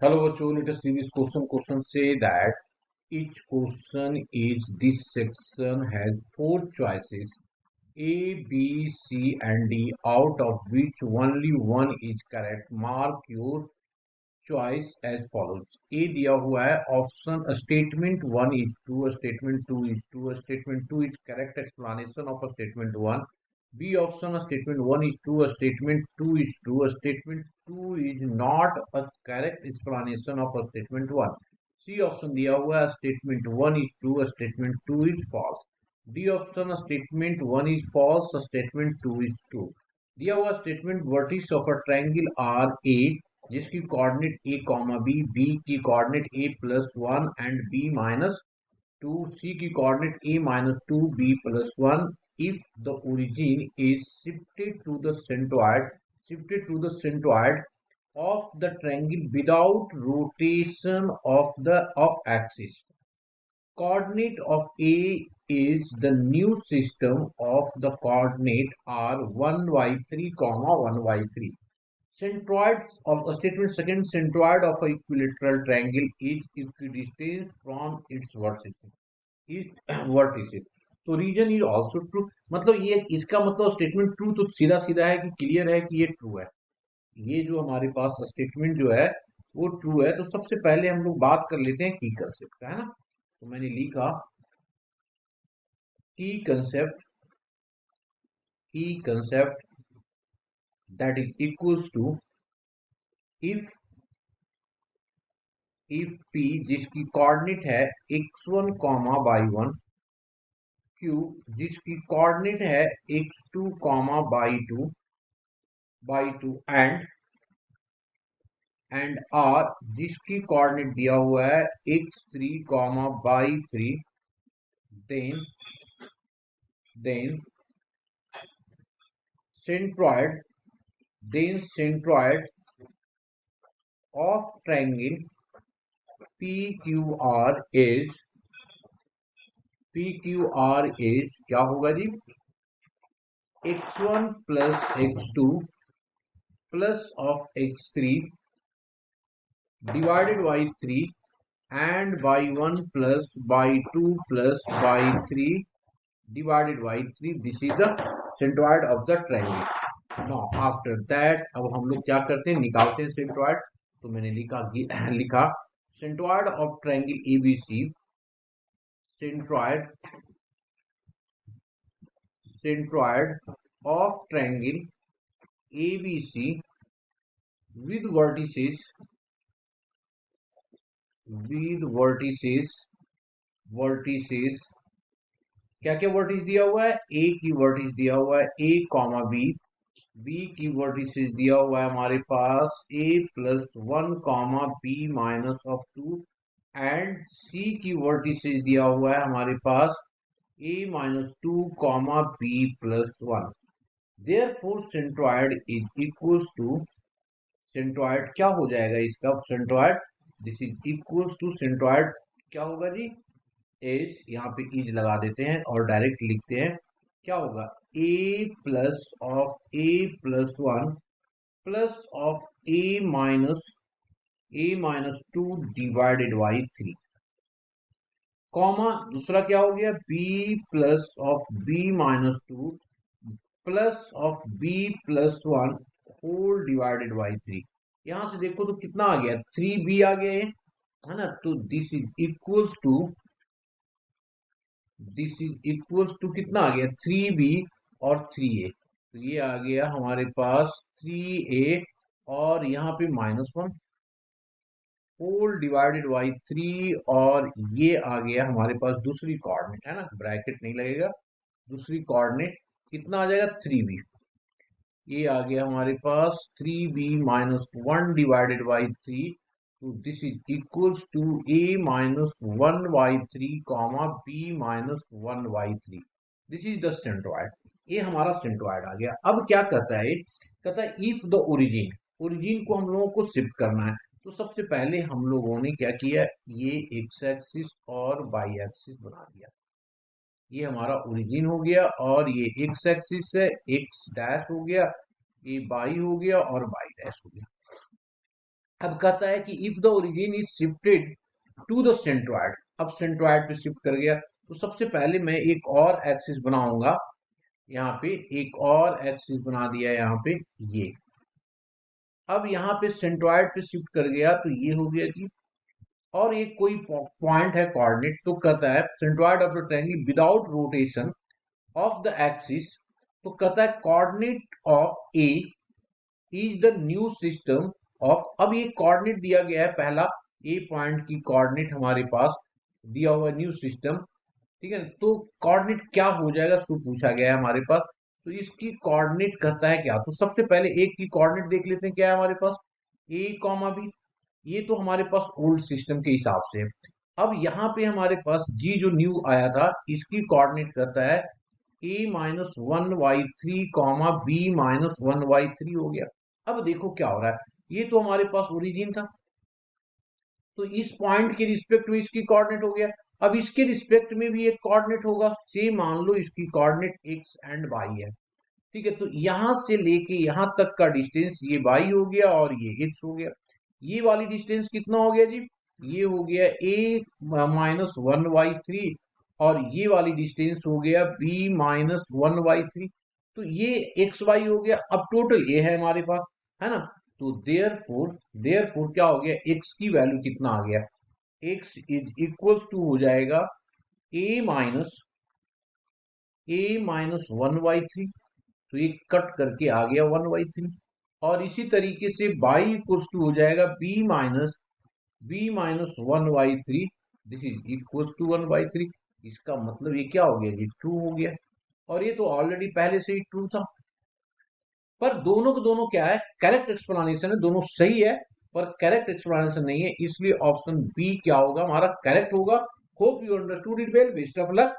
Hello, bachcho. Let us see this question. Question say that each question is this section has four choices A, B, C, and D, out of which only one is correct. Mark your choice as follows. A दिया हुआ है option statement one is true, statement two is true, statement two is correct explanation of statement one. B option statement 1 is true, statement 2 is true, statement 2 is not a correct explanation of a statement 1. C option दिया हुआ है statement 1 is true, statement 2 is false. D option statement 1 is false, statement 2 is true. दिया हुआ statement vertex of a triangle are A जिसकी coordinate A, B की coordinate A plus 1 and B minus 2, C की coordinate A minus 2, B plus 1. If the origin is shifted to the centroid of the triangle without rotation of axis. Coordinate of A is the new system of the coordinate are 1 by 3, 1 by 3. Centroid of a statement second, centroid of a equilateral triangle is equidistant from its vertices. तो reason is also true. मतलब ये इसका मतलब statement true तो सीधा सीधा है कि क्लियर है कि ये ट्रू है. ये जो हमारे पास स्टेटमेंट जो है वो ट्रू है. तो सबसे पहले हम लोग बात कर लेते हैं की कंसेप्ट का, है ना. तो मैंने लिखा की concept that is equals to if p जिसकी कोऑर्डिनेट है x1 y1, q जिसकी कोऑर्डिनेट है x2 y2 एंड r जिसकी कोऑर्डिनेट दिया हुआ है x3 y3, then centroid of triangle PQR is क्या होगा जी, x1 plus x2 plus of x3 divided by 3 and y1 plus y2 plus y3 divided by 3. This is the centroid of the triangle. Now after that अब हम लोग क्या करते हैं, निकालते हैं centroid. तो मैंने लिखा centroid of triangle ABC, centroid of triangle ABC with vertices क्या क्या वर्टिस दिया हुआ है, A की वर्टिस दिया हुआ है A, B की वर्टिसेस दिया हुआ है हमारे पास A plus 1, B minus of 2 and C की वर्टिसेस दिया हुआ है हमारे पास A minus 2, B plus 1. Therefore centroid is equals to, centroid क्या हो जाएगा इसका, centroid this is equals to centroid क्या होगा जी, एज यहाँ पे इज लगा देते हैं और डायरेक्ट लिखते हैं. क्या होगा a plus 1 plus of a minus 2 divided by 3, comma दूसरा क्या हो गया b plus of b minus 2 plus of b plus 1 whole divided by 3. यहां से देखो तो कितना आ गया, 3b आ गया है ना. तो दिस इज इक्वल्स टू कितना आ गया, 3b और 3a. तो ये आ गया हमारे पास 3a और यहाँ पे -1 होल डिवाइडेड बाई 3, और ये आ गया हमारे पास दूसरी कोऑर्डिनेट, है ना, ब्रैकेट नहीं लगेगा, दूसरी कोऑर्डिनेट कितना आ जाएगा 3b. ये आ गया हमारे पास 3b minus 1 divided by 3. तो this is equals to a minus 1 by 3, b minus 1 by 3. This is the centroid. ये हमारा सेंट्रोइड आ गया. अब क्या कहता है, कहता है इफ द ओरिजिन को हम लोगों को शिफ्ट करना है. तो सबसे पहले हम लोगों ने क्या किया, ये एक्स एक्सिस और वाई एक्सिस बना दिया. ये हमारा ओरिजिन हो गया और ये एक्स एक्सिस है, एक्स डैश हो गया, ये वाई हो गया और वाई डैश हो गया. अब कहता है कि if the origin is shifted to the centroid, अब सेंट्रॉइड पे शिफ्ट कर गया, तो सबसे पहले मैं एक और एक्सिस बनाऊंगा, यहाँ पे एक और एक्सिस बना दिया यहाँ पे ये। अब यहाँ पे सेंट्रॉइड पे शिफ्ट कर गया तो ये हो गया जी। और एक कोई पॉइंट है कोऑर्डिनेट, तो कहता है centroid of the triangle without rotation of the axis, तो कहता है coordinate of A is the new system of, अब ये कोऑर्डिनेट दिया गया है पहला, ए पॉइंट की कोऑर्डिनेट हमारे पास दिया हुआ न्यू सिस्टम, ठीक है। तो कोऑर्डिनेट क्या हो जाएगा तो पूछा गया है हमारे पास, तो इसकी कोऑर्डिनेट कहता है क्या, तो सबसे पहले ए की कोऑर्डिनेट देख लेते हैं क्या है हमारे पास, ए कॉमा बी, ये तो हमारे पास ओल्ड सिस्टम के हिसाब से है। अब यहाँ पे हमारे पास जी जो न्यू आया था, इसकी कोऑर्डिनेट कहता है a-1y3 कॉमा b-1y3 हो गया। अब देखो क्या हो रहा है, ये तो हमारे पास ओरिजिन था, तो इस पॉइंट के रिस्पेक्ट में इसकी कोऑर्डिनेट हो गया। अब इसके रिस्पेक्ट में भी एक कोऑर्डिनेट होगा, से मान लो इसकी कोऑर्डिनेट x एंड y है, ठीक है। तो यहां से लेके यहां तक का डिस्टेंस ये y हो गया और ये x हो गया। ये वाली डिस्टेंस कितना हो गया जी, ये हो गया a-1y3, और ये वाली डिस्टेंस हो गया b-1y3। तो ये एक्स वाई हो गया, अब टोटल ए है हमारे पास, है ना। तो देयरफॉर क्या हो गया, एक्स की वैल्यू कितना आ गया, एक्स इज इक्वल्स टू हो जाएगा a-1y3, तो ये कट करके आ गया 1/3। और इसी तरीके से बाई इक्वल्स टू हो जाएगा b-1/3, this is equals to 1/3। इसका मतलब ये क्या हो गया जी, ट्रू हो गया, और ये तो ऑलरेडी पहले से ही ट्रू था। पर दोनों के दोनों क्या है, करेक्ट एक्सप्लेनेशन है, दोनों सही है, पर करेक्ट एक्सप्लेनेशन नहीं है, इसलिए ऑप्शन बी क्या होगा हमारा करेक्ट होगा। Hope you understood it well, best of luck.